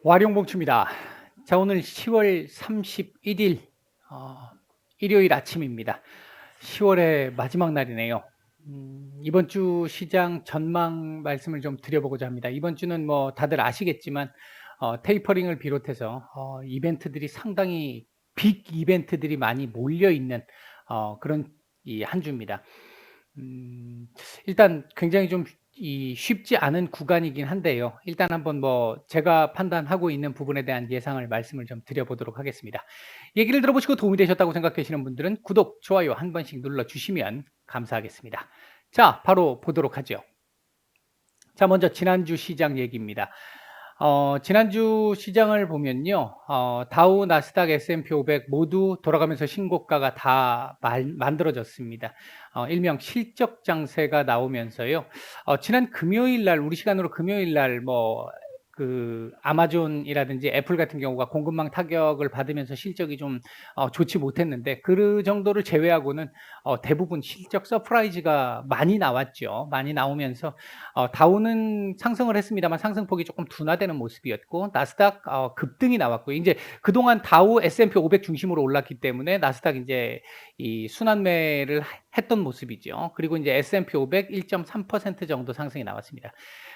와룡봉추입니다. 자, 오늘 10월 31일 일요일 아침입니다. 10월의 마지막 날이네요. 이번 주 시장 전망 말씀을 좀 드려보고자 합니다. 이번 주는 뭐 다들 아시겠지만 테이퍼링을 비롯해서 이벤트들이 상당히 빅 이벤트들이 많이 몰려 있는 그런 이 한 주입니다. 일단 굉장히 좀 쉽지 않은 구간이긴 한데요. 일단 한번 뭐 제가 판단하고 있는 부분에 대한 예상을 말씀을 좀 드려보도록 하겠습니다. 얘기를 들어보시고 도움이 되셨다고 생각하시는 분들은 구독, 좋아요 한 번씩 눌러주시면 감사하겠습니다. 자, 바로 보도록 하죠. 자, 먼저 지난주 시장 얘기입니다. 지난주 시장을 보면요. 다우, 나스닥, S&P 500 모두 돌아가면서 신고가가 다 만들어졌습니다. 일명 실적 장세가 나오면서요. 지난 금요일 날, 우리 시간으로 금요일 날 아마존이라든지 애플 같은 경우가 공급망 타격을 받으면서 실적이 좀 좋지 못했는데 그 정도를 제외하고는 대부분 실적 서프라이즈가 많이 나왔죠. 많이 나오면서 다우는 상승을 했습니다만 상승폭이 조금 둔화되는 모습이었고 나스닥 급등이 나왔고 이제 그동안 다우 S&P 500 중심으로 올랐기 때문에 나스닥 이제 이 순환매를 했던 모습이죠. 그리고 이제 S&P 500 1.3% 정도 상승이 나왔습니다.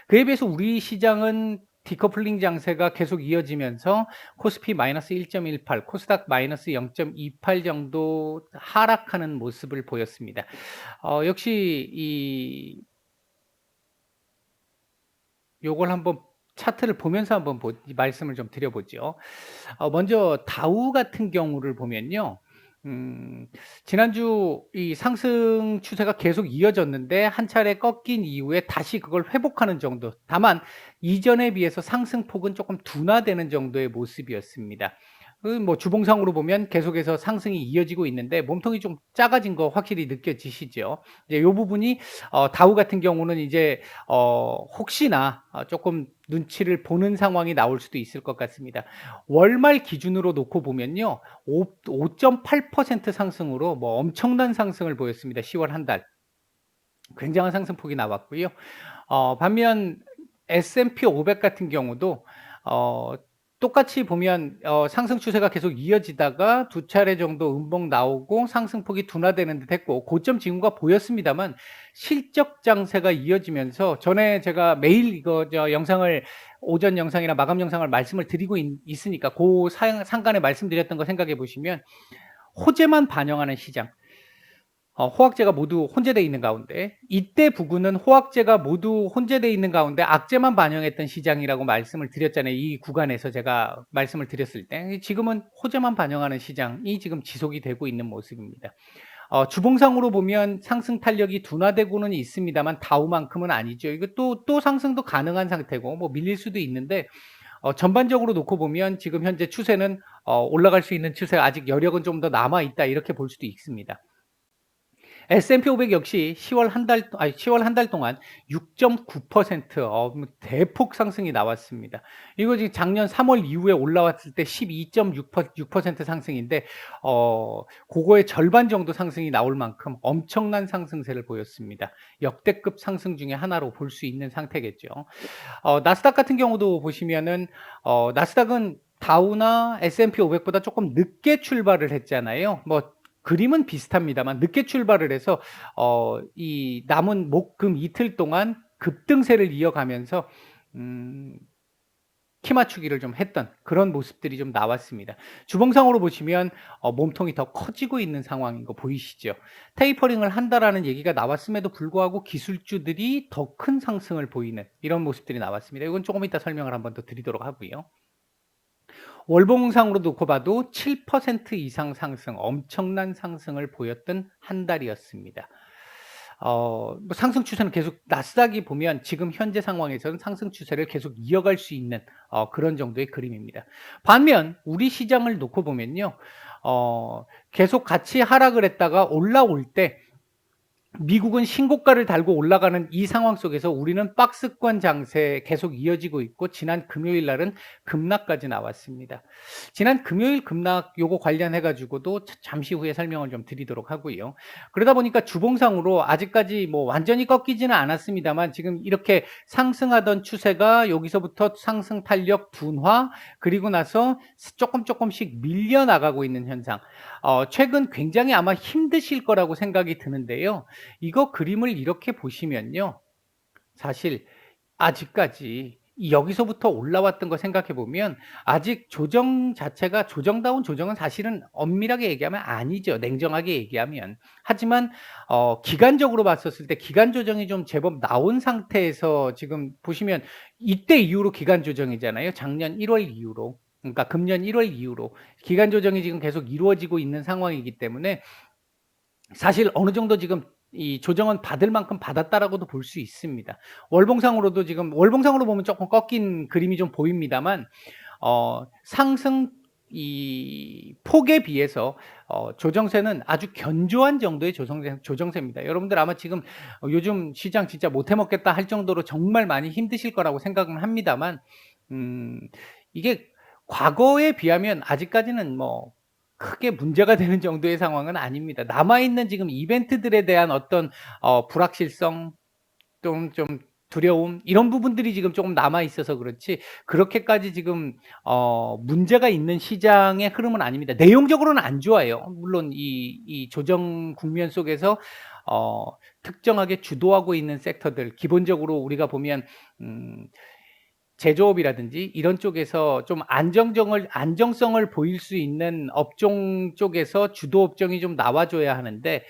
그에 비해서 우리 시장은 디커플링 장세가 계속 이어지면서 코스피 마이너스 1.18, 코스닥 마이너스 0.28 정도 하락하는 모습을 보였습니다. 역시 요걸 한번 차트를 보면서 한번 말씀을 좀 드려보죠. 먼저 다우 같은 경우를 보면요. 지난주 이 상승 추세가 계속 이어졌는데 한 차례 꺾인 이후에 다시 그걸 회복하는 정도. 다만 이전에 비해서 상승폭은 조금 둔화되는 정도의 모습이었습니다. 뭐 주봉상으로 보면 계속해서 상승이 이어지고 있는데 몸통이 좀 작아진 거 확실히 느껴지시죠? 이제 요 부분이 다우 같은 경우는 이제 혹시나 조금 눈치를 보는 상황이 나올 수도 있을 것 같습니다. 월말 기준으로 놓고 보면요. 5.8% 상승으로 뭐 엄청난 상승을 보였습니다. 10월 한 달. 굉장한 상승폭이 나왔고요. 반면 S&P 500 같은 경우도 똑같이 보면 상승 추세가 계속 이어지다가 두 차례 정도 음봉 나오고 상승폭이 둔화되는 듯 했고 고점 징후가 보였습니다만 실적 장세가 이어지면서 전에 제가 매일 이거 영상을 오전 영상이나 마감 영상을 말씀을 드리고 있으니까 그 상간에 말씀드렸던 거 생각해 보시면 호재만 반영하는 시장, 호황제가 모두 혼재되어 있는 가운데 이때 부근은 호황제가 모두 혼재되어 있는 가운데 악재만 반영했던 시장이라고 말씀을 드렸잖아요. 이 구간에서 제가 말씀을 드렸을 때 지금은 호재만 반영하는 시장이 지금 지속이 되고 있는 모습입니다. 주봉상으로 보면 상승 탄력이 둔화되고는 있습니다만 다우만큼은 아니죠. 이거 또 상승도 가능한 상태고 뭐 밀릴 수도 있는데 전반적으로 놓고 보면 지금 현재 추세는 올라갈 수 있는 추세가 아직 여력은 좀 더 남아 있다 이렇게 볼 수도 있습니다. S&P 500 역시 10월 한 달 동안 6.9% 뭐 대폭 상승이 나왔습니다. 이거 지금 작년 3월 이후에 올라왔을 때 12.6% 상승인데 그거의 절반 정도 상승이 나올 만큼 엄청난 상승세를 보였습니다. 역대급 상승 중에 하나로 볼 수 있는 상태겠죠. 나스닥 같은 경우도 보시면은 나스닥은 다우나 S&P 500보다 조금 늦게 출발을 했잖아요. 뭐 그림은 비슷합니다만 늦게 출발을 해서 이 남은 목, 금 이틀 동안 급등세를 이어가면서 키 맞추기를 좀 했던 그런 모습들이 좀 나왔습니다. 주봉상으로 보시면 몸통이 더 커지고 있는 상황인 거 보이시죠? 테이퍼링을 한다라는 얘기가 나왔음에도 불구하고 기술주들이 더 큰 상승을 보이는 이런 모습들이 나왔습니다. 이건 조금 이따 설명을 한번 더 드리도록 하고요. 월봉상으로 놓고 봐도 7% 이상 상승, 엄청난 상승을 보였던 한 달이었습니다. 뭐 상승 추세는 계속 나스닥이 보면 지금 현재 상황에서는 상승 추세를 계속 이어갈 수 있는 그런 정도의 그림입니다. 반면 우리 시장을 놓고 보면요. 계속 같이 하락을 했다가 올라올 때 미국은 신고가를 달고 올라가는 이 상황 속에서 우리는 박스권 장세 계속 이어지고 있고 지난 금요일 날은 급락까지 나왔습니다. 지난 금요일 급락 요거 관련해 가지고도 잠시 후에 설명을 좀 드리도록 하고요. 그러다 보니까 주봉상으로 아직까지 뭐 완전히 꺾이지는 않았습니다만 지금 이렇게 상승하던 추세가 여기서부터 상승 탄력 둔화 그리고 나서 조금씩 밀려나가고 있는 현상. 최근 굉장히 아마 힘드실 거라고 생각이 드는데요. 이거 그림을 이렇게 보시면요. 사실 아직까지 여기서부터 올라왔던 거 생각해 보면 아직 조정 자체가 조정다운 조정은 사실은 엄밀하게 얘기하면 아니죠. 냉정하게 얘기하면. 하지만 기간적으로 봤었을 때 기간 조정이 좀 제법 나온 상태에서 지금 보시면 이때 이후로 기간 조정이잖아요. 작년 1월 이후로. 그러니까 금년 1월 이후로 기간 조정이 지금 계속 이루어지고 있는 상황이기 때문에 사실 어느 정도 지금 이 조정은 받을 만큼 받았다라고도 볼 수 있습니다. 월봉상으로도 지금 월봉상으로 보면 조금 꺾인 그림이 좀 보입니다만 상승 이 폭에 비해서 조정세는 아주 견조한 정도의 조정세입니다. 여러분들 아마 지금 요즘 시장 진짜 못해 먹겠다 할 정도로 정말 많이 힘드실 거라고 생각은 합니다만 이게 과거에 비하면 아직까지는 뭐 크게 문제가 되는 정도의 상황은 아닙니다. 남아있는 지금 이벤트들에 대한 어떤 불확실성 좀 두려움 이런 부분들이 지금 조금 남아 있어서 그렇지 그렇게까지 지금 문제가 있는 시장의 흐름은 아닙니다. 내용적으로는 안 좋아요. 물론 이 조정 국면 속에서 특정하게 주도하고 있는 섹터들 기본적으로 우리가 보면 제조업이라든지 이런 쪽에서 좀 안정성을 보일 수 있는 업종 쪽에서 주도 업종이 좀 나와줘야 하는데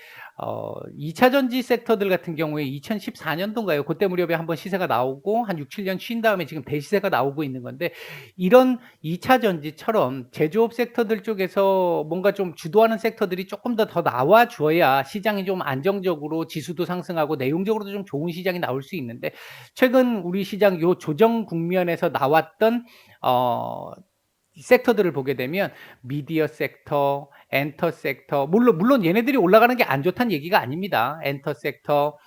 2차 전지 섹터들 같은 경우에 2014년도인가요? 그때 무렵에 한번 시세가 나오고 한 6, 7년 쉰 다음에 지금 대시세가 나오고 있는 건데 이런 2차 전지처럼 제조업 섹터들 쪽에서 뭔가 좀 주도하는 섹터들이 조금 더 나와줘야 시장이 좀 안정적으로 지수도 상승하고 내용적으로도 좀 좋은 시장이 나올 수 있는데 최근 우리 시장 요 조정 국면에서 나왔던 섹터들을 보게 되면 미디어 섹터, 엔터 섹터 물론 얘네들이 올라가는 게 안 좋다는 얘기가 아닙니다. 엔터 섹터,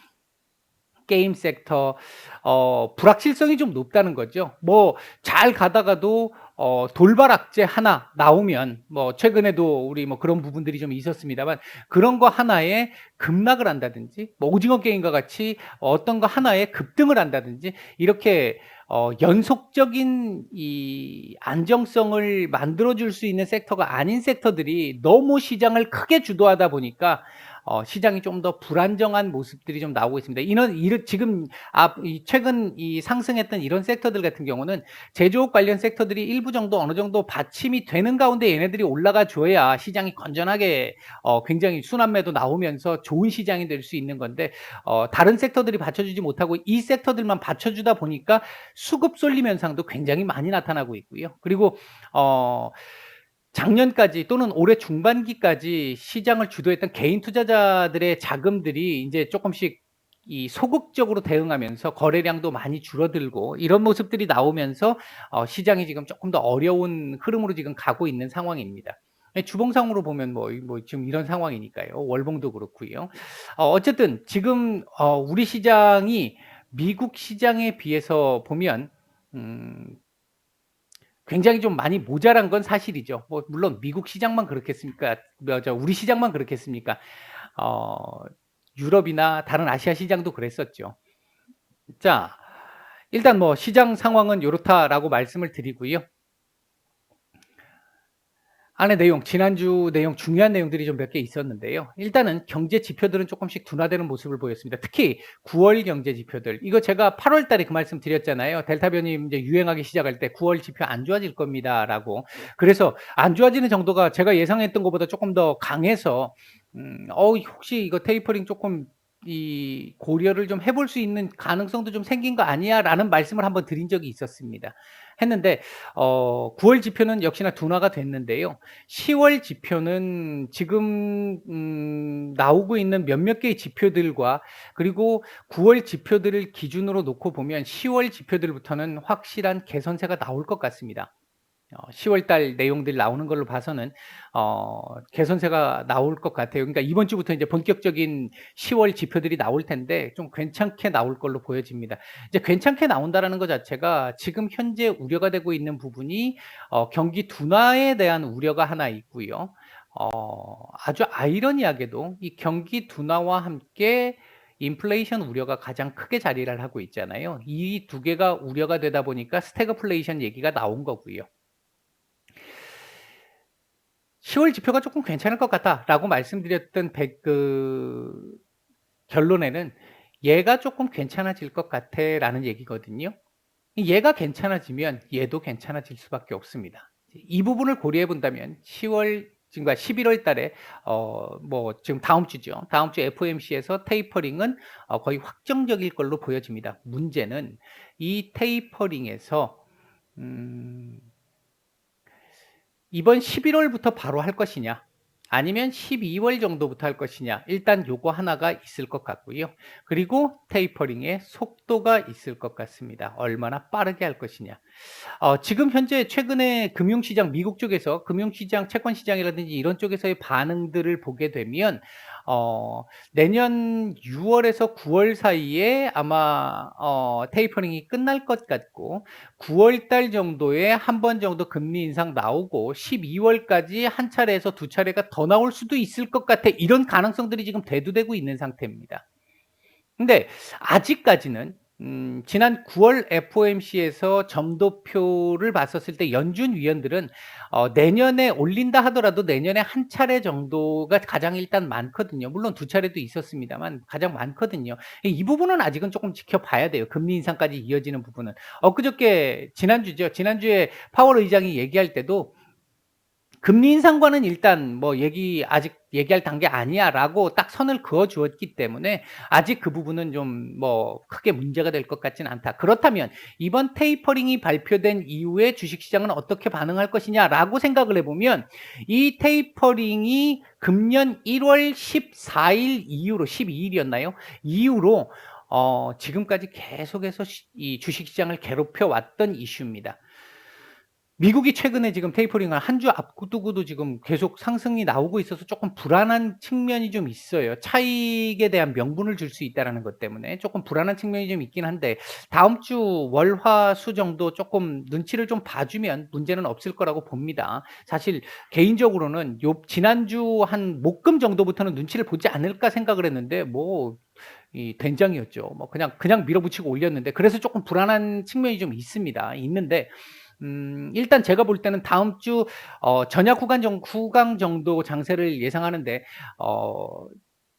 게임 섹터 불확실성이 좀 높다는 거죠. 뭐 잘 가다가도 돌발 악재 하나 나오면 뭐 최근에도 우리 뭐 그런 부분들이 좀 있었습니다만 그런 거 하나에 급락을 한다든지 뭐 오징어 게임과 같이 어떤 거 하나에 급등을 한다든지 이렇게 연속적인 이 안정성을 만들어줄 수 있는 섹터가 아닌 섹터들이 너무 시장을 크게 주도하다 보니까 시장이 좀 더 불안정한 모습들이 좀 나오고 있습니다. 지금 최근 이 상승했던 이런 섹터들 같은 경우는 제조업 관련 섹터들이 일부 정도 어느 정도 받침이 되는 가운데 얘네들이 올라가 줘야 시장이 건전하게 굉장히 순환매도 나오면서 좋은 시장이 될 수 있는 건데 다른 섹터들이 받쳐주지 못하고 이 섹터들만 받쳐주다 보니까 수급 쏠림 현상도 굉장히 많이 나타나고 있고요. 그리고 작년까지 또는 올해 중반기까지 시장을 주도했던 개인 투자자들의 자금들이 이제 조금씩 이 소극적으로 대응하면서 거래량도 많이 줄어들고 이런 모습들이 나오면서 시장이 지금 조금 더 어려운 흐름으로 지금 가고 있는 상황입니다. 주봉상으로 보면 뭐 지금 이런 상황이니까요. 월봉도 그렇고요. 어쨌든 지금 우리 시장이 미국 시장에 비해서 보면 굉장히 좀 많이 모자란 건 사실이죠. 뭐 물론 미국 시장만 그렇겠습니까? 우리 시장만 그렇겠습니까? 유럽이나 다른 아시아 시장도 그랬었죠. 자, 일단 뭐 시장 상황은 요렇다라고 말씀을 드리고요. 안에 내용, 지난주 내용, 중요한 내용들이 좀 몇 개 있었는데요. 일단은 경제 지표들은 조금씩 둔화되는 모습을 보였습니다. 특히 9월 경제 지표들. 이거 제가 8월 달에 그 말씀 드렸잖아요. 델타 변이 이제 유행하기 시작할 때 9월 지표 안 좋아질 겁니다라고. 그래서 안 좋아지는 정도가 제가 예상했던 것보다 조금 더 강해서 혹시 이거 테이퍼링 조금 이 고려를 좀 해볼 수 있는 가능성도 좀 생긴 거 아니야라는 말씀을 한번 드린 적이 있었습니다. 했는데 9월 지표는 역시나 둔화가 됐는데요. 10월 지표는 지금 나오고 있는 몇몇 개의 지표들과 그리고 9월 지표들을 기준으로 놓고 보면 10월 지표들부터는 확실한 개선세가 나올 것 같습니다. 10월 달 내용들 나오는 걸로 봐서는 개선세가 나올 것 같아요. 그러니까 이번 주부터 이제 본격적인 10월 지표들이 나올 텐데 좀 괜찮게 나올 걸로 보여집니다. 이제 괜찮게 나온다라는 것 자체가 지금 현재 우려가 되고 있는 부분이 경기 둔화에 대한 우려가 하나 있고요. 아주 아이러니하게도 이 경기 둔화와 함께 인플레이션 우려가 가장 크게 자리를 하고 있잖아요. 이 두 개가 우려가 되다 보니까 스태그플레이션 얘기가 나온 거고요. 10월 지표가 조금 괜찮을 것 같다라고 말씀드렸던 결론에는 얘가 조금 괜찮아질 것 같아라는 얘기거든요. 얘가 괜찮아지면 얘도 괜찮아질 수밖에 없습니다. 이 부분을 고려해 본다면 10월 지금과 11월 달에 뭐 지금 다음 주죠. 다음 주 FOMC에서 테이퍼링은 거의 확정적일 걸로 보여집니다. 문제는 이 테이퍼링에서 이번 11월부터 바로 할 것이냐 아니면 12월 정도부터 할 것이냐 일단 요거 하나가 있을 것 같고요. 그리고 테이퍼링의 속도가 있을 것 같습니다. 얼마나 빠르게 할 것이냐. 지금 현재 최근에 금융시장 미국 쪽에서 금융시장 채권시장이라든지 이런 쪽에서의 반응들을 보게 되면 내년 6월에서 9월 사이에 아마 테이퍼링이 끝날 것 같고 9월 달 정도에 한 번 정도 금리 인상 나오고 12월까지 한 차례에서 두 차례가 더 나올 수도 있을 것 같아. 이런 가능성들이 지금 대두되고 있는 상태입니다. 근데 아직까지는 지난 9월 FOMC에서 점도표를 봤었을 때 연준 위원들은 내년에 올린다 하더라도 내년에 한 차례 정도가 가장 일단 많거든요. 물론 두 차례도 있었습니다만 가장 많거든요. 이 부분은 아직은 조금 지켜봐야 돼요. 금리 인상까지 이어지는 부분은. 엊그저께 지난주죠. 지난주에 파월 의장이 얘기할 때도 금리 인상과는 일단 뭐 아직 얘기할 단계 아니야라고 딱 선을 그어 주었기 때문에 아직 그 부분은 좀 뭐 크게 문제가 될 것 같지는 않다. 그렇다면 이번 테이퍼링이 발표된 이후에 주식시장은 어떻게 반응할 것이냐라고 생각을 해보면 이 테이퍼링이 금년 1월 14일 이후로 12일이었나요? 이후로 지금까지 계속해서 이 주식시장을 괴롭혀 왔던 이슈입니다. 미국이 최근에 지금 테이퍼링을 한 주 앞두고도 지금 계속 상승이 나오고 있어서 조금 불안한 측면이 좀 있어요. 차익에 대한 명분을 줄 수 있다라는 것 때문에 조금 불안한 측면이 좀 있긴 한데 다음 주 월, 화, 수 정도 조금 눈치를 좀 봐주면 문제는 없을 거라고 봅니다. 사실 개인적으로는 지난주 한 목금 정도부터는 눈치를 보지 않을까 생각을 했는데 뭐 이 된장이었죠. 뭐 그냥 밀어붙이고 올렸는데 그래서 조금 불안한 측면이 좀 있는데 일단 제가 볼 때는 다음 주 전약 후강 정도 장세를 예상하는데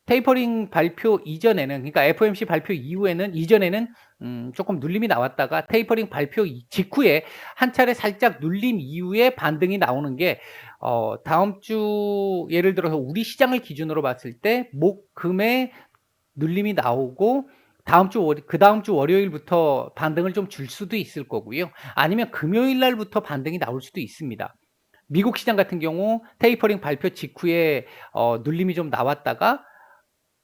테이퍼링 발표 이전에는 그러니까 FOMC 발표 이전에는 조금 눌림이 나왔다가 테이퍼링 발표 직후에 한 차례 살짝 눌림 이후에 반등이 나오는 게 다음 주 예를 들어서 우리 시장을 기준으로 봤을 때 목, 금에 눌림이 나오고 그다음 주 월요일부터 반등을 좀 줄 수도 있을 거고요. 아니면 금요일 날부터 반등이 나올 수도 있습니다. 미국 시장 같은 경우 테이퍼링 발표 직후에 눌림이 좀 나왔다가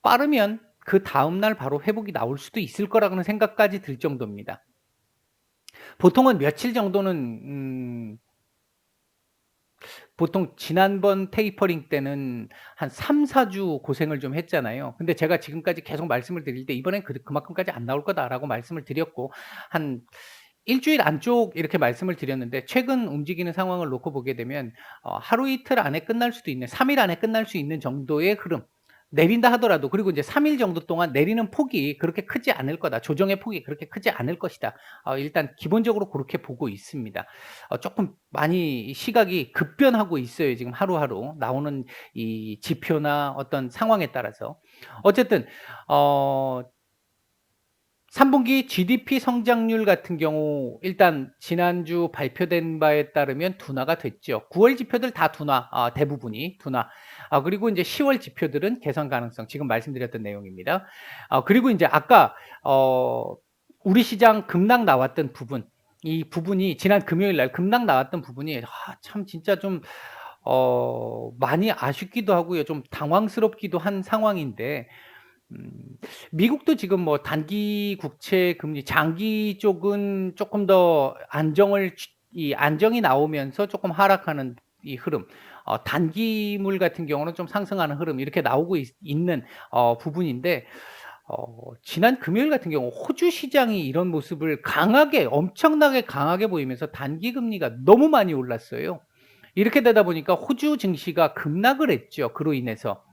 빠르면 그 다음 날 바로 회복이 나올 수도 있을 거라는 생각까지 들 정도입니다. 보통은 며칠 정도는 보통 지난번 테이퍼링 때는 한 3-4주 고생을 좀 했잖아요. 근데 제가 지금까지 계속 말씀을 드릴 때 이번엔 그만큼까지 안 나올 거다라고 말씀을 드렸고 한 일주일 안쪽 이렇게 말씀을 드렸는데 최근 움직이는 상황을 놓고 보게 되면 하루 이틀 안에 끝날 수도 있는 3일 안에 끝날 수 있는 정도의 흐름 내린다 하더라도 그리고 이제 3일 정도 동안 내리는 폭이 그렇게 크지 않을 거다. 조정의 폭이 그렇게 크지 않을 것이다. 일단 기본적으로 그렇게 보고 있습니다. 조금 많이 시각이 급변하고 있어요. 지금 하루하루 나오는 이 지표나 어떤 상황에 따라서. 어쨌든 3분기 GDP 성장률 같은 경우 일단 지난주 발표된 바에 따르면 둔화가 됐죠. 9월 지표들 다 둔화, 대부분이 둔화. 그리고 이제 10월 지표들은 개선 가능성, 지금 말씀드렸던 내용입니다. 그리고 이제 아까 우리 시장 급락 나왔던 부분, 이 부분이 지난 금요일 날 급락 나왔던 부분이 참 진짜 좀 많이 아쉽기도 하고요. 좀 당황스럽기도 한 상황인데 미국도 지금 뭐 단기 국채 금리 장기 쪽은 조금 더 안정을 이 안정이 나오면서 조금 하락하는 이 흐름, 단기물 같은 경우는 좀 상승하는 흐름 이렇게 나오고 있는 부분인데, 지난 금요일 같은 경우 호주 시장이 이런 모습을 강하게 엄청나게 강하게 보이면서 단기 금리가 너무 많이 올랐어요. 이렇게 되다 보니까 호주 증시가 급락을 했죠. 그로 인해서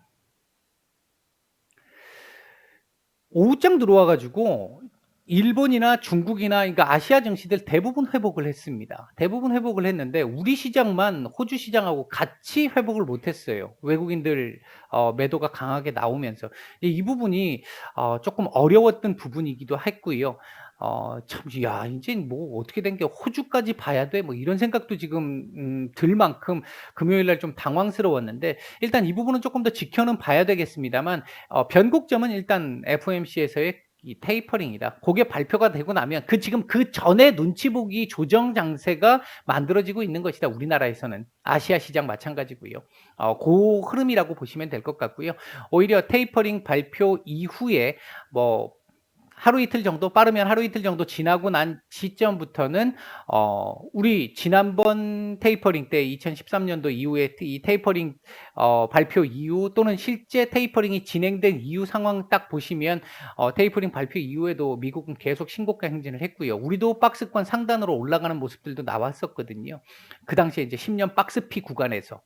오후장 들어와 가지고 일본이나 중국이나 그러니까 아시아 증시들 대부분 회복을 했습니다. 대부분 회복을 했는데 우리 시장만 호주 시장하고 같이 회복을 못 했어요. 외국인들 매도가 강하게 나오면서. 이 부분이 쪼끔 어려웠던 부분이기도 했고요. 참 '야 인제 뭐 어떻게 된 게 호주까지 봐야 돼?' 뭐 이런 생각도 지금 들 만큼 금요일 날 좀 당황스러웠는데, 일단 이 부분은 쪼끔 더 지켜는 봐야 되겠습니다만, 변곡점은 일단 FOMC에서의 이 테이퍼링이다. 고게 발표가 되고 나면 지금 그전에 눈치 보기 조정 장세가 만들어지고 있는 것이다, 우리나라에서는. 아시아 시장 마찬가지고요. 고 흐름이라고 보시면 될 것 같고요. 오히려 테이퍼링 발표 이후에 뭐 하루 이틀 정도, 빠르면 하루 이틀 정도 지나고 난 시점부터는 우리 지난번 테이퍼링 때 2013년도 이후에 이 테이퍼링 발표 이후 또는 실제 테이퍼링이 진행된 이후 상황 딱 보시면, 테이퍼링 발표 이후에도 미국은 계속 신고가 행진을 했고요. 우리도 박스권 상단으로 올라가는 모습들도 나왔었거든요. 그 당시에 이제 10년 박스피 구간에서.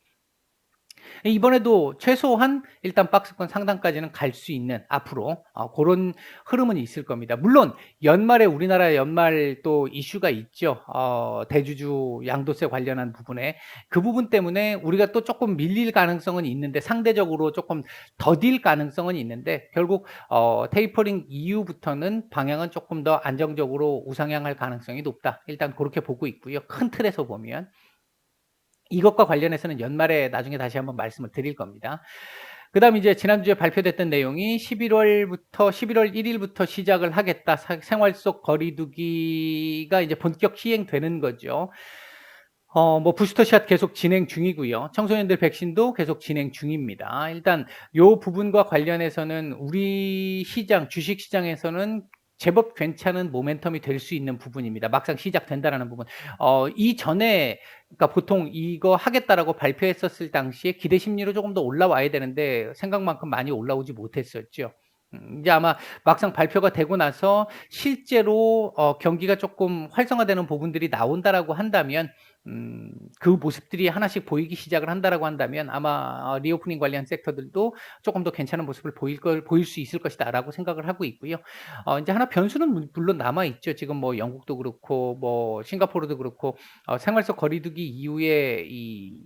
이번에도 최소한 일단 박스권 상단까지는 갈 수 있는, 앞으로 고런 흐름은 있을 겁니다. 물론 연말에 우리나라 연말 또 이슈가 있죠. 대주주 양도세 관련한 부분에. 그 부분 때문에 우리가 또 조금 밀릴 가능성은 있는데, 상대적으로 조금 더딜 가능성은 있는데, 결국 테이퍼링 이후부터는 방향은 조금 더 안정적으로 우상향할 가능성이 높다. 일단 그렇게 보고 있고요, 큰 틀에서 보면. 이것과 관련해서는 연말에 나중에 다시 한번 말씀을 드릴 겁니다. 그다음에 이제 지난주에 발표됐던 내용이 11월 1 일부터 시작을 하겠다. 생활 속 거리 두기가 이제 본격 시행되는 거죠. 뭐 부스터샷 계속 진행 중이고요. 청소년들 백신도 계속 진행 중입니다. 일단 요 부분과 관련해서는 우리 시장, 주식 시장에서는 제법 괜찮은 모멘텀이 될 수 있는 부분입니다. 막상 시작된다라는 부분. 이전에, 그러니까 보통 이거 하겠다라고 발표했었을 당시에 기대 심리로 조금 더 올라와야 되는데 생각만큼 많이 올라오지 못했었죠. 이제 아마 막상 발표가 되고 나서 실제로 경기가 조금 활성화되는 부분들이 나온다라고 한다면, 그 모습들이 하나씩 보이기 시작을 한다라고 한다면, 아마 리오프닝 관련 섹터들도 조금 더 괜찮은 모습을 보일 수 있을 것이다라고 생각을 하고 있고요. 인제 하나 변수는 물론 남아 있죠. 지금 뭐 영국도 그렇고 뭐 싱가포르도 그렇고, 생활 속 거리 두기 이후에 이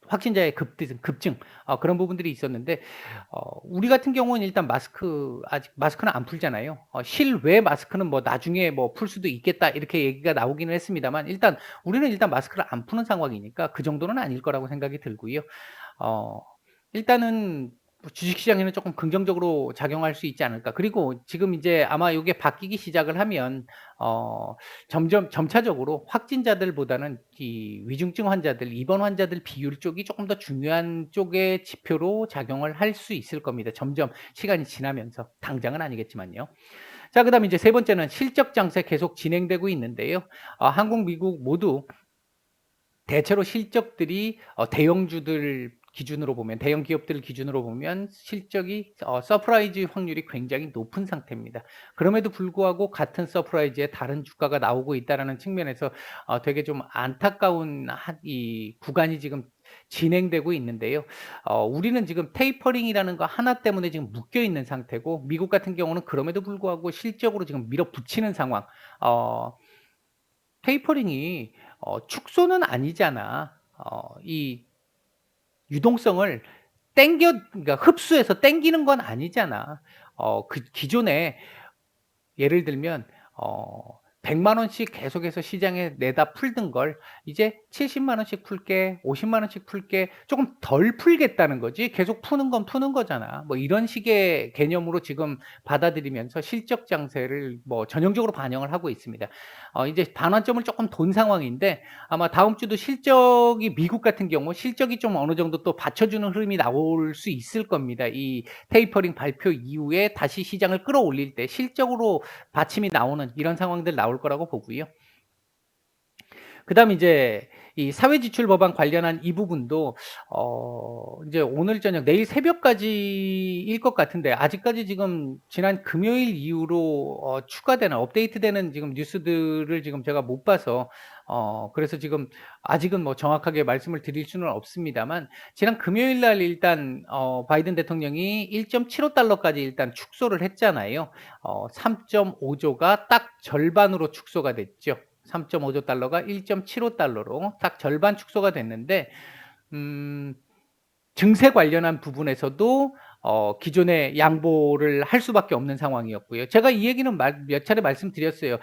확진자의 급증, 그런 부분들이 있었는데, 우리 같은 경우는 일단 아직 마스크는 안 풀잖아요. 실외 마스크는 뭐 나중에 뭐 풀 수도 있겠다 이렇게 얘기가 나오기는 했습니다만, 일단 우리는 일단 마스크를 안 푸는 상황이니까 그 정도는 아닐 거라고 생각이 들고요. 어 일단은 뭐 주식시장에는 조금 긍정적으로 작용할 수 있지 않을까. 그리고 지금 이제 아마 요게 바뀌기 시작을 하면 점차적으로 확진자들보다는 이 위중증 환자들, 입원 환자들 비율 쪽이 조금 더 중요한 쪽의 지표로 작용을 할 수 있을 겁니다, 점점 시간이 지나면서. 당장은 아니겠지만요. 자, 그다음에 이제 세 번째는 실적 장세 계속 진행되고 있는데요. 한국, 미국 모두 대체로 실적들이 대형주들 기준으로 보면, 대형 기업들 기준으로 보면 실적이 서프라이즈 확률이 굉장히 높은 상태입니다. 그럼에도 불구하고 같은 서프라이즈에 다른 주가가 나오고 있다라는 측면에서 되게 좀 안타까운 이 구간이 지금 진행되고 있는데요. 우리는 지금 테이퍼링이라는 거 하나 때문에 지금 묶여 있는 상태고, 미국 같은 경우는 그럼에도 불구하고 실적으로 지금 밀어붙이는 상황. 어 테이퍼링이 축소는 아니잖아. 이 유동성을 그러니까 흡수해서 땡기는 건 아니잖아. 기존에 예를 들면 100만 원씩 계속해서 시장에 내다 풀던 걸 이제 70만 원씩 풀게, 50만 원씩 풀게, 조금 덜 풀겠다는 거지, 계속 푸는 건 푸는 거잖아. 뭐 이런 식의 개념으로 지금 받아들이면서 실적 장세를 뭐 전형적으로 반영을 하고 있습니다. 이제 반환점을 조금 돈 상황인데, 아마 다음 주도 실적이, 미국 같은 경우 실적이 좀 어느 정도 또 받쳐주는 흐름이 나올 수 있을 겁니다. 이 테이퍼링 발표 이후에 다시 시장을 끌어올릴 때 실적으로 받침이 나오는 이런 상황들 나올 거라고 보고요. 그다음에 이제 이 사회지출 법안 관련한 이 부분도 인제 오늘 저녁 내일 새벽까지일 것 같은데 아직까지 지금 지난 금요일 이후로 추가되는 업데이트되는 지금 뉴스들을 지금 제가 못 봐서 그래서 지금 아직은 뭐 정확하게 말씀을 드릴 수는 없습니다만 지난 금요일 날 일단 바이든 대통령이 1.75 달러까지 일단 축소를 했잖아요. 3.5 조가 딱 절반으로 축소가 됐죠. 3.5조 달러가 1.75 달러로 딱 절반 축소가 됐는데 음 증세 관련한 부분에서도 기존에 양보를 할 수밖에 없는 상황이었고요. 제가 이 얘기는 몇 차례 말씀드렸어요.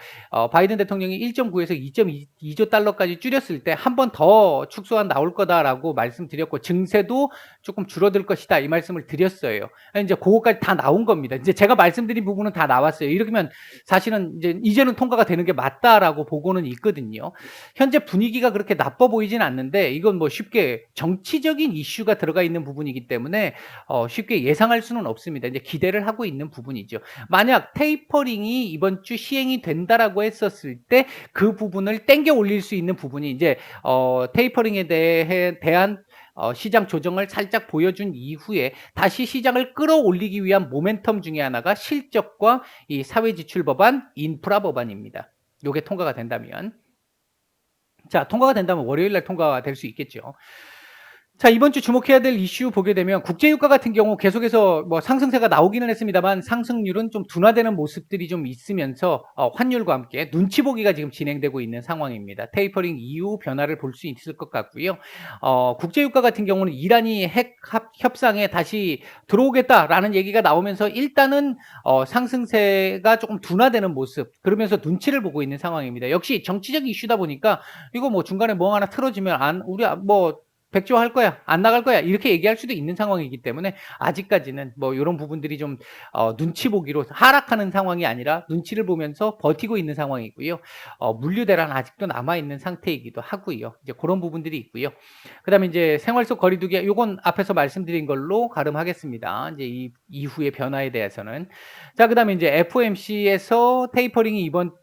바이든 대통령이 1.9에서 2.2 조 달러까지 줄였을 때 한 번 더 축소가 나올 거다라고 말씀드렸고 증세도 조금 줄어들 것이다 이 말씀을 드렸어요. 인제 고거까지 다 나온 겁니다. 인제 제가 말씀드린 부분은 다 나왔어요. 이러면 사실은 이제는 통과가 되는 게 맞다라고 보고는 있거든요. 현재 분위기가 그렇게 나빠 보이진 않는데 이건 뭐 쉽게 정치적인 이슈가 들어가 있는 부분이기 때문에 쉽게 예상할 수는 없습니다. 이제 기대를 하고 있는 부분이죠. 만약 테이퍼링이 이번 주 시행이 된다라고 했었을 때 그 부분을 땡겨 올릴 수 있는 부분이 이제 테이퍼링에 대한 시장 조정을 살짝 보여준 이후에 다시 시장을 끌어올리기 위한 모멘텀 중에 하나가 실적과 이 사회지출 법안, 인프라 법안입니다. 요게 통과가 된다면. 자, 통과가 된다면 월요일 날 통과가 될 수 있겠죠. 자, 이번 주 주목해야 될 이슈 보게 되면 국제유가 같은 경우 계속해서 뭐 상승세가 나오기는 했습니다만 상승률은 좀 둔화되는 모습들이 좀 있으면서 환율과 함께 눈치 보기가 지금 진행되고 있는 상황입니다. 테이퍼링 이후 변화를 볼 수 있을 것 같고요. 국제유가 같은 경우는 이란이 핵 협상에 다시 들어오겠다라는 얘기가 나오면서 일단은 상승세가 조금 둔화되는 모습, 그러면서 눈치를 보고 있는 상황입니다. 역시 정치적 이슈다 보니까 이거 뭐 중간에 뭐 하나 틀어지면 우리 뭐 백조 할 거야. 안 나갈 거야. 이렇게 얘기할 수도 있는 상황이기 때문에 아직까지는 뭐 요런 부분들이 좀 눈치 보기로 하락하는 상황이 아니라 눈치를 보면서 버티고 있는 상황이고요. 물류 대란 아직도 남아 있는 상태이기도 하고요. 이제 그런 부분들이 있고요. 그다음에 이제 생활 속 거리두기 요건 앞에서 말씀드린 걸로 가름하겠습니다. 이제 이 이후의 변화에 대해서는. 자, 그다음에 이제 FOMC에서 테이퍼링이 이번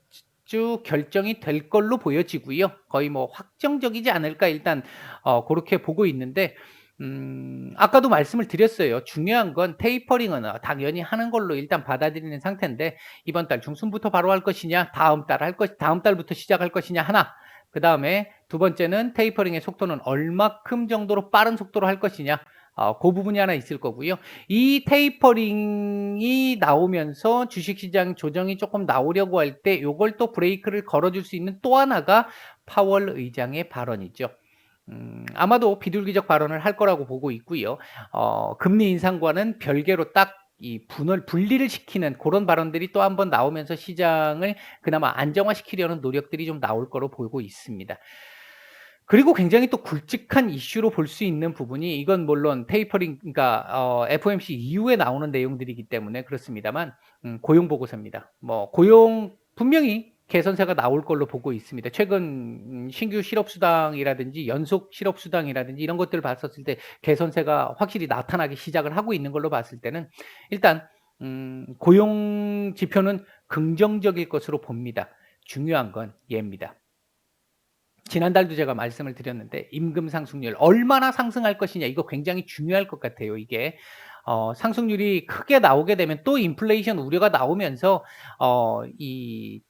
주 결정이 될 걸로 보여지고요. 거의 뭐 확정적이지 않을까 일단 고렇게 보고 있는데 아까도 말씀을 드렸어요. 중요한 건 테이퍼링은 당연히 하는 걸로 일단 받아들이는 상태인데 이번 달 중순부터 바로 할 것이냐, 다음 달부터 시작할 것이냐 하나. 그다음에 두 번째는 테이퍼링의 속도는 얼마큼 정도로 빠른 속도로 할 것이냐. 그 부분이 하나 있을 거고요. 이 테이퍼링이 나오면서 주식시장 조정이 조금 나오려고 할 때 요걸 또 브레이크를 걸어줄 수 있는 또 하나가 파월 의장의 발언이죠. 아마도 비둘기적 발언을 할 거라고 보고 있고요. 금리 인상과는 별개로 딱 이 분리를 시키는 그런 발언들이 또 한번 나오면서 시장을 그나마 안정화시키려는 노력들이 좀 나올 거로 보고 있습니다. 그리고 굉장히 또 굵직한 이슈로 볼 수 있는 부분이 이건 물론 테이퍼링 그러니까 FOMC 이후에 나오는 내용들이기 때문에 그렇습니다만 고용 보고서입니다. 뭐 고용 분명히 개선세가 나올 걸로 보고 있습니다. 최근 신규 실업 수당이라든지 연속 실업 수당이라든지 이런 것들을 봤었을 때 개선세가 확실히 나타나기 시작을 하고 있는 걸로 봤을 때는 일단 고용 지표는 긍정적일 것으로 봅니다. 중요한 건 얘입니다. 지난달도 제가 말씀을 드렸는데 임금 상승률 얼마나 상승할 것이냐 이거 굉장히 중요할 것 같아요. 이게 상승률이 크게 나오게 되면 또 인플레이션 우려가 나오면서 이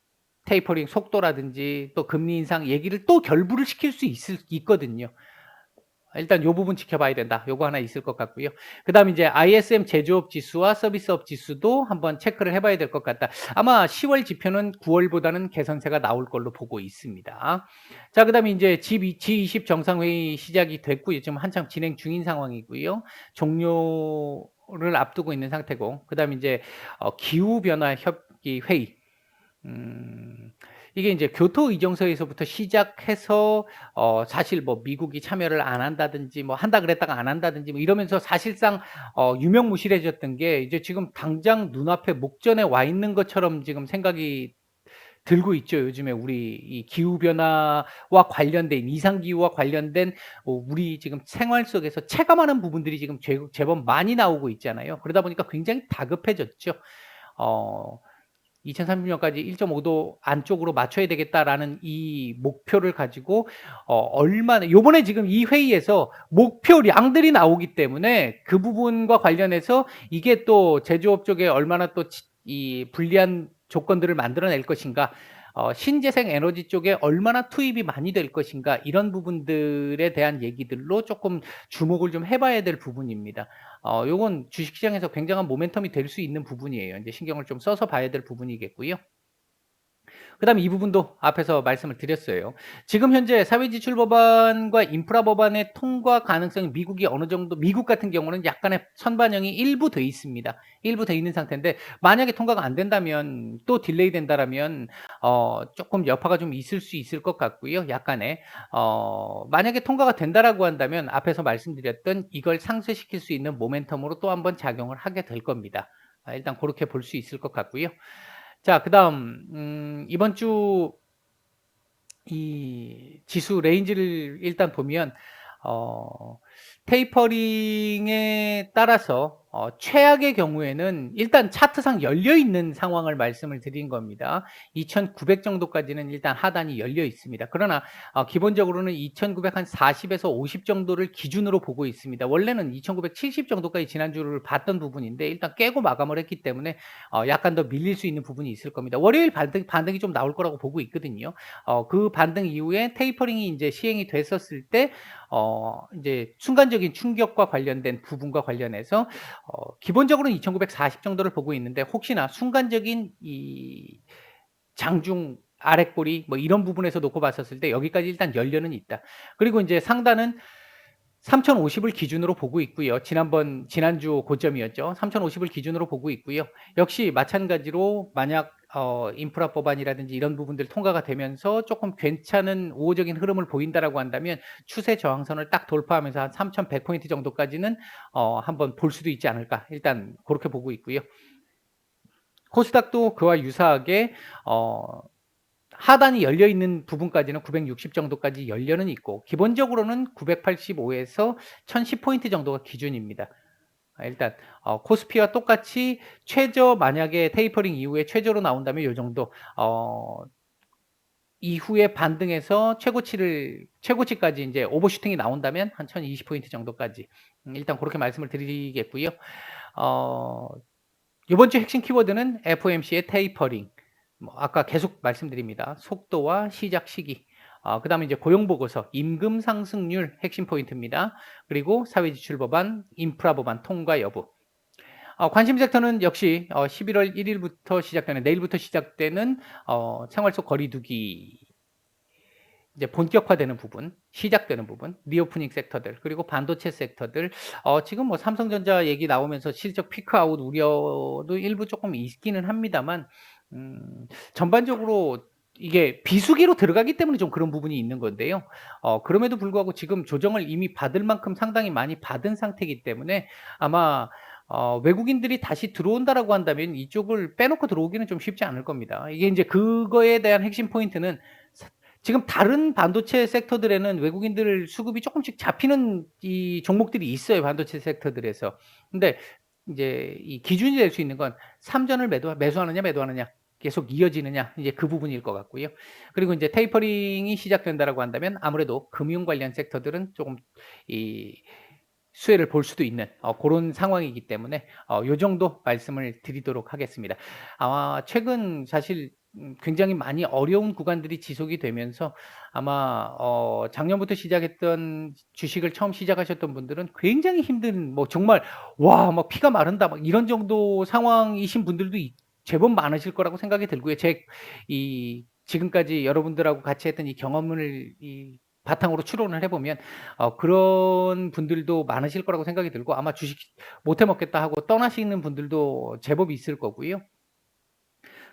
테이퍼링 속도라든지 또 금리 인상 얘기를 또 결부를 시킬 수 있거든요. 일단 요 부분 지켜봐야 된다. 요거 하나 있을 것 같고요. 그다음에 이제 ISM 제조업 지수와 서비스업 지수도 한번 체크를 해봐야 될 것 같다. 아마 10월 지표는 9월보다는 개선세가 나올 걸로 보고 있습니다. 자, 그다음에 이제 G20 정상회의 시작이 됐고요. 지금 한참 진행 중인 상황이고요. 종료를 앞두고 있는 상태고, 그다음에 이제 기후 변화 협의 회의. 음, 이게 이제 교토 의정서에서부터 시작해서 사실 뭐 미국이 참여를 안 한다든지 뭐 한다 그랬다가 안 한다든지 뭐 이러면서 사실상 유명무실해졌던 게 이제 지금 당장 눈앞에 목전에 와 있는 것처럼 지금 생각이 들고 있죠. 요즘에 우리 이 기후 변화와 관련된 이상 기후와 관련된 우리 지금 생활 속에서 체감하는 부분들이 지금 제법 많이 나오고 있잖아요. 그러다 보니까 굉장히 다급해졌죠. 어 2030년까지 1.5도 안쪽으로 맞춰야 되겠다라는 이 목표를 가지고 얼마나 요번에 지금 이 회의에서 목표량들이 나오기 때문에 그 부분과 관련해서 이게 또 제조업 쪽에 얼마나 또 이 불리한 조건들을 만들어낼 것인가, 신재생 에너지 쪽에 얼마나 투입이 많이 될 것인가, 이런 부분들에 대한 얘기들로 조금 주목을 좀 해봐야 될 부분입니다. 요건 주식시장에서 굉장한 모멘텀이 될 수 있는 부분이에요. 이제 신경을 좀 써서 봐야 될 부분이겠고요. 그다음에 이 부분도 앞에서 말씀을 드렸어요. 지금 현재 사회지출 법안과 인프라 법안의 통과 가능성이 미국이 어느 정도, 미국 같은 경우는 약간의 선반영이 일부 돼 있습니다. 일부 돼 있는 상태인데, 만약에 통과가 안 된다면, 또 딜레이 된다라면 조금 여파가 좀 있을 수 있을 것 같고요. 약간의 만약에 통과가 된다라고 한다면 앞에서 말씀드렸던 이걸 상쇄시킬 수 있는 모멘텀으로 또 한번 작용을 하게 될 겁니다. 일단 그렇게 볼 수 있을 것 같고요. 자, 그다음 이번 주 이 지수 레인지를 일단 보면 테이퍼링에 따라서 최악의 경우에는 일단 차트상 열려 있는 상황을 말씀을 드린 겁니다. 2,900 정도까지는 일단 하단이 열려 있습니다. 그러나 기본적으로는 2,900 한 40에서 50 정도를 기준으로 보고 있습니다. 원래는 2,970 정도까지 지난주를 봤던 부분인데 일단 깨고 마감을 했기 때문에 약간 더 밀릴 수 있는 부분이 있을 겁니다. 월요일 반등이 좀 나올 거라고 보고 있거든요. 그 반등 이후에 테이퍼링이 이제 시행이 됐었을 때 이제 순간적인 충격과 관련된 부분과 관련해서 기본적으로는 2,940 정도를 보고 있는데, 혹시나 순간적인 이 장중 아랫꼬리 뭐 이런 부분에서 놓고 봤었을 때 여기까지 일단 열려는 있다. 그리고 이제 상단은 3,050을 기준으로 보고 있고요. 지난주 고점이었죠. 3,050을 기준으로 보고 있고요. 역시 마찬가지로 만약 인프라 법안이라든지 이런 부분들 통과가 되면서 조금 괜찮은 우호적인 흐름을 보인다라고 한다면 추세 저항선을 딱 돌파하면서 한 3,100포인트 정도까지는 한번 볼 수도 있지 않을까. 일단 그렇게 보고 있고요. 코스닥도 그와 유사하게 하단이 열려 있는 부분까지는 960 정도까지 열려는 있고, 기본적으로는 985에서 1,010포인트 정도가 기준입니다. 일단 코스피와 똑같이 최저, 만약에 테이퍼링 이후에 최저로 나온다면 요 정도, 이후에 반등해서 최고치까지 이제 오버슈팅이 나온다면 한 1,020포인트 정도까지, 일단 그렇게 말씀을 드리겠고요. 이번 주 핵심 키워드는 FOMC의 테이퍼링, 아까 계속 말씀드립니다. 속도와 시작 시기. 그다음에 이제 고용 보고서, 임금 상승률 핵심 포인트입니다. 그리고 사회지출 법안, 인프라 법안 통과 여부. 관심 섹터는 역시 11월 1일부터 시작되는, 내일부터 시작되는 생활 속 거리두기 이제 본격화되는 부분, 시작되는 부분, 리오프닝 섹터들, 그리고 반도체 섹터들. 지금 뭐 삼성전자 얘기 나오면서 실적 피크아웃 우려도 일부 조금 있기는 합니다만, 전반적으로 이게 비수기로 들어가기 때문에 좀 그런 부분이 있는 건데요. 그럼에도 불구하고 지금 조정을 이미 받을 만큼 상당히 많이 받은 상태이기 때문에 아마 외국인들이 다시 들어온다라고 한다면 이쪽을 빼놓고 들어오기는 좀 쉽지 않을 겁니다. 이게 이제 그거에 대한 핵심 포인트는, 지금 다른 반도체 섹터들에는 외국인들 수급이 조금씩 잡히는 이 종목들이 있어요, 반도체 섹터들에서. 근데 이제 이 기준이 될 수 있는 건 삼전을 매수하느냐 매도하느냐, 계속 이어지느냐, 이제 그 부분일 것 같고요. 그리고 이제 테이퍼링이 시작된다라고 한다면 아무래도 금융 관련 섹터들은 조금 이 수혜를 볼 수도 있는 그런 상황이기 때문에 요 정도 말씀을 드리도록 하겠습니다. 최근 사실 굉장히 많이 어려운 구간들이 지속이 되면서 아마 작년부터 시작했던 주식을 처음 시작하셨던 분들은 굉장히 힘든, 뭐 정말 와 막 피가 마른다 막 이런 정도 상황이신 분들도 제법 많으실 거라고 생각이 들고요. 지금까지 여러분들하고 같이 했던 이 경험을 바탕으로 추론을 해보면 그런 분들도 많으실 거라고 생각이 들고, 아마 주식 못 해먹겠다 하고 떠나시는 분들도 제법 있을 거고요.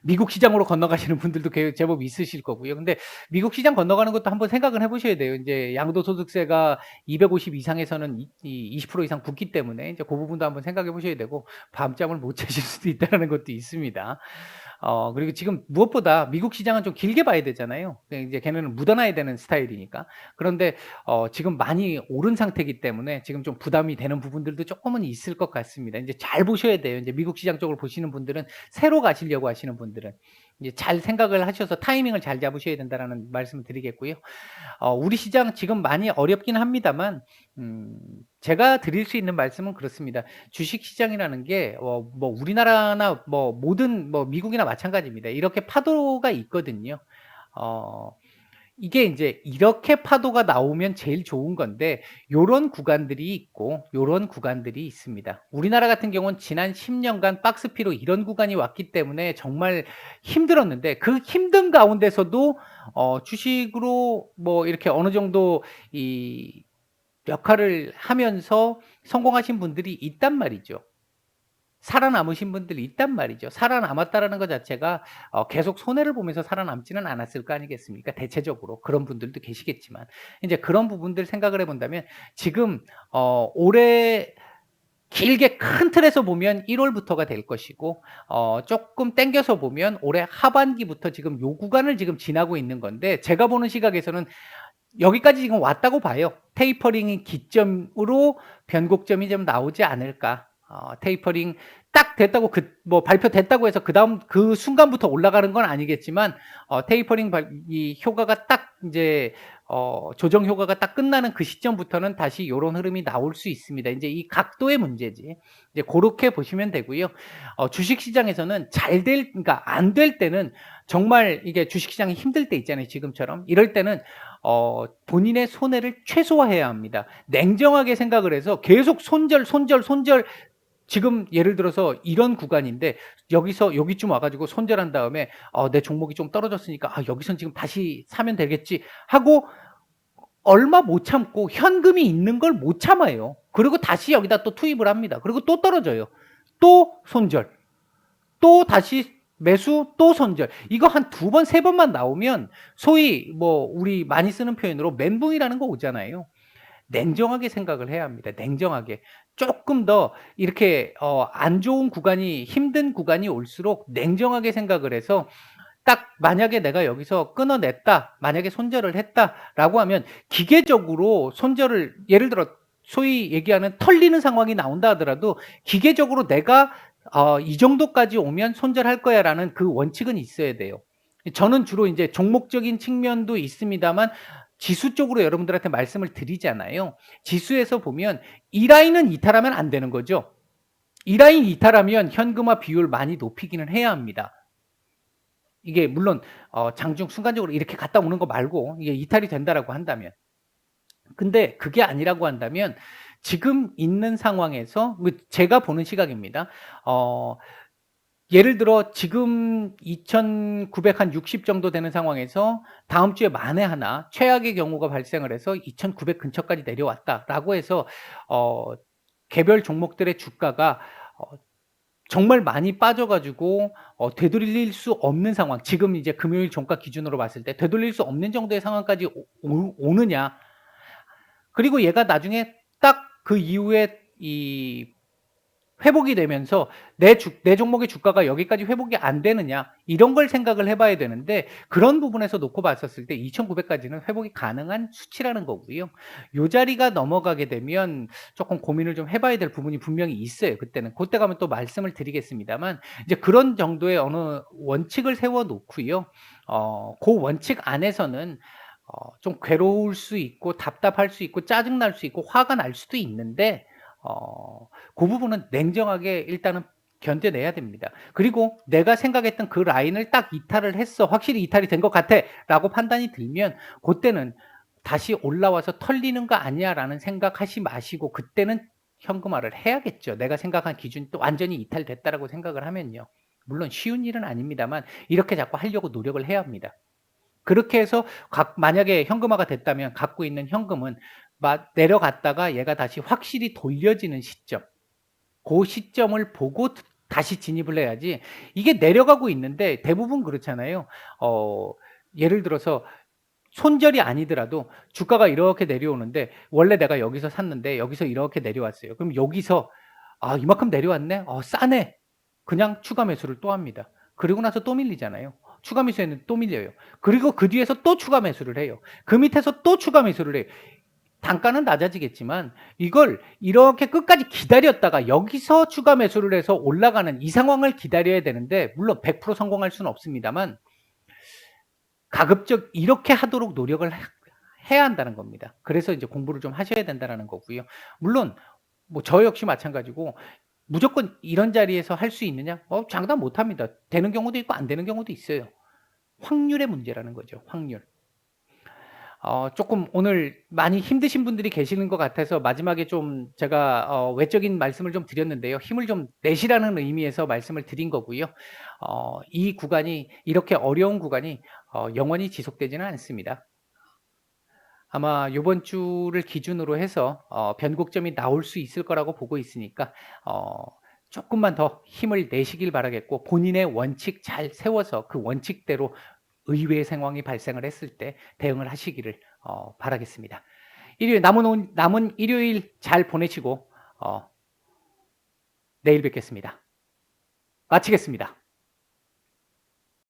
미국 시장으로 건너가시는 분들도 제법 있으실 거고요. 근데 미국 시장 건너가는 것도 한번 생각을 해보셔야 돼요. 이제 양도소득세가 250 이상에서는 20% 이상 붙기 때문에 이제 그 부분도 한번 생각해 보셔야 되고, 밤잠을 못 자실 수도 있다는 것도 있습니다. 그리고 지금 무엇보다 미국 시장은 좀 길게 봐야 되잖아요. 이제 걔네는 묻어놔야 되는 스타일이니까. 그런데 지금 많이 오른 상태이기 때문에 지금 좀 부담이 되는 부분들도 조금은 있을 것 같습니다. 이제 잘 보셔야 돼요. 이제 미국 시장 쪽을 보시는 분들은, 새로 가시려고 하시는 분들은 이제 잘 생각을 하셔서 타이밍을 잘 잡으셔야 된다라는 말씀을 드리겠고요. 우리 시장 지금 많이 어렵긴 합니다만, 제가 드릴 수 있는 말씀은 그렇습니다. 주식 시장이라는 게 뭐 우리나라나 뭐 모든 뭐 미국이나 마찬가지입니다. 이렇게 파도가 있거든요. 어 이게 인제 이렇게 파도가 나오면 제일 좋은 건데, 요런 구간들이 있고 요런 구간들이 있습니다. 우리나라 같은 경우는 지난 10 년간 박스피로 이런 구간이 왔기 때문에 정말 힘들었는데, 그 힘든 가운데서도 주식으로 뭐 이렇게 어느 정도 이 역할을 하면서 성공하신 분들이 있단 말이죠. 살아남으신 분들이 있단 말이죠. 살아남았다라는 것 자체가 계속 손해를 보면서 살아남지는 않았을 거 아니겠습니까? 대체적으로 그런 분들도 계시겠지만, 인제 그런 부분들 생각을 해 본다면, 지금 올해 길게 큰 틀에서 보면 1 월부터가 될 것이고, 쪼끔 당겨서 보면 올해 하반기부터 지금 요 구간을 지금 지나고 있는 건데, 제가 보는 시각에서는 여기까지 지금 왔다고 봐요. 테이퍼링이 기점으로 변곡점이 좀 나오지 않을까. 테이퍼링 딱 됐다고, 뭐 발표됐다고 해서 그다음 그 순간부터 올라가는 건 아니겠지만, 테이퍼링 이 효과가 딱 이제 조정 효과가 딱 끝나는 그 시점부터는 다시 요런 흐름이 나올 수 있습니다. 인제 이 각도의 문제지. 이제 고렇게 보시면 되고요. 주식 시장에서는 그러니까 안 될 때는, 정말 이게 주식 시장이 힘들 때 있잖아요, 지금처럼. 이럴 때는 본인의 손해를 최소화해야 합니다. 냉정하게 생각을 해서 계속 손절, 손절, 손절. 지금 예를 들어서 이런 구간인데, 여기서 여기쯤 와 가지고 손절한 다음에 '내 종목이 좀 떨어졌으니까 여기선 지금 다시 사면 되겠지.' 하고 얼마 못 참고 현금이 있는 걸 못 참아요. 그리고 다시 여기다 또 투입을 합니다. 그리고 또 떨어져요. 또 손절. 또 다시 매수, 또 손절. 이거 한 2번 3 번만 나오면, 소위 뭐 우리 많이 쓰는 표현으로 멘붕이라는 거 오잖아요. 냉정하게 생각을 해야 합니다. 냉정하게. 쪼끔 더 이렇게 안 좋은 구간이, 힘든 구간이 올수록 냉정하게 생각을 해서, 딱 만약에 내가 여기서 끊어냈다, 만약에 손절을 했다라고 하면, 기계적으로 손절을, 예를 들어 소위 얘기하는 털리는 상황이 나온다 하더라도, 기계적으로 내가 '이 정도까지 오면 손절할 거야.'라는 그 원칙은 있어야 돼요. 저는 주로 인제 종목적인 측면도 있습니다만, 지수 쪽으로 여러분들한테 말씀을 드리잖아요. 지수에서 보면 이 라인은 이탈하면 안 되는 거죠. 이 라인 이탈하면 현금화 비율 많이 높이기는 해야 합니다. 이게 물론 장중 순간적으로 이렇게 갔다 오는 거 말고, 이게 이탈이 된다라고 한다면. 근데 그게 아니라고 한다면, 지금 있는 상황에서, 제가 보는 시각입니다. 어 예를 들어 지금 2,960 정도 되는 상황에서 다음 주에 만에 하나 최악의 경우가 발생을 해서 2,900 근처까지 내려왔다라고 해서, 어 개별 종목들의 주가가 어 정말 많이 빠져 가지고 되돌릴 수 없는 상황, 지금 이제 금요일 종가 기준으로 봤을 때 되돌릴 수 없는 정도의 상황까지 오느냐. 그리고 얘가 나중에 딱 그 이후에 이 회복이 되면서 내 종목의 주가가 여기까지 회복이 안 되느냐, 이런 걸 생각을 해 봐야 되는데, 그런 부분에서 놓고 봤었을 때 2,900 까지는 회복이 가능한 수치라는 거고요. 요 자리가 넘어가게 되면 쪼끔 고민을 좀 해 봐야 될 부분이 분명히 있어요, 그때는. 고때 가면 또 말씀을 드리겠습니다만, 이제 그런 정도의 어느 원칙을 세워 놓고요. 고 원칙 안에서는 좀 괴로울 수 있고 답답할 수 있고 짜증 날 수 있고 화가 날 수도 있는데, 그 부분은 냉정하게 일단은 견뎌내야 됩니다. 그리고 내가 생각했던 그 라인을 딱 이탈을 했어, 확실히 이탈이 된 것 같아라고 판단이 들면, 고때는 '다시 올라와서 털리는 거 아니야.'라는 생각하지 마시고, 그때는 현금화를 해야겠죠. 내가 생각한 기준이 또 완전히 이탈됐다라고 생각을 하면요. 물론 쉬운 일은 아닙니다만, 이렇게 자꾸 하려고 노력을 해야 합니다. 그렇게 해서 만약에 현금화가 됐다면, 갖고 있는 현금은 내려갔다가 얘가 다시 확실히 돌려지는 시점, 고 시점을 보고 다시 진입을 해야지. 이게 내려가고 있는데 대부분 그렇잖아요. 예를 들어서 손절이 아니더라도 주가가 이렇게 내려오는데, 원래 내가 여기서 샀는데 여기서 이렇게 내려왔어요. 그럼 여기서 '아 이만큼 내려왔네. 싸네.' 그냥 추가 매수를 또 합니다. 그리고 나서 또 밀리잖아요. 추가 매수했는데 또 밀려요. 그리고 그 뒤에서 또 추가 매수를 해요. 그 밑에서 또 추가 매수를 해요. 단가는 낮아지겠지만 이걸 이렇게 끝까지 기다렸다가 여기서 추가 매수를 해서 올라가는 이 상황을 기다려야 되는데, 물론 100% 성공할 수는 없습니다만 가급적 이렇게 하도록 노력을 해야 한다는 겁니다. 그래서 이제 공부를 좀 하셔야 된다는 거고요. 물론 뭐 저 역시 마찬가지고 무조건 이런 자리에서 할 수 있느냐? 장담 못 합니다. 되는 경우도 있고 안 되는 경우도 있어요. 확률의 문제라는 거죠, 확률. 조금 오늘 많이 힘드신 분들이 계시는 것 같아서 마지막에 좀 제가 외적인 말씀을 좀 드렸는데요. 힘을 좀 내시라는 의미에서 말씀을 드린 거고요. 이 구간이, 이렇게 어려운 구간이 영원히 지속되지는 않습니다. 아마 요번 주를 기준으로 해서 변곡점이 나올 수 있을 거라고 보고 있으니까 조금만 더 힘을 내시길 바라겠고, 본인의 원칙 잘 세워서 그 원칙대로 의외의 상황이 발생을 했을 때 대응을 하시기를 바라겠습니다. 일요일 남은 일요일 잘 보내시고 내일 뵙겠습니다. 마치겠습니다.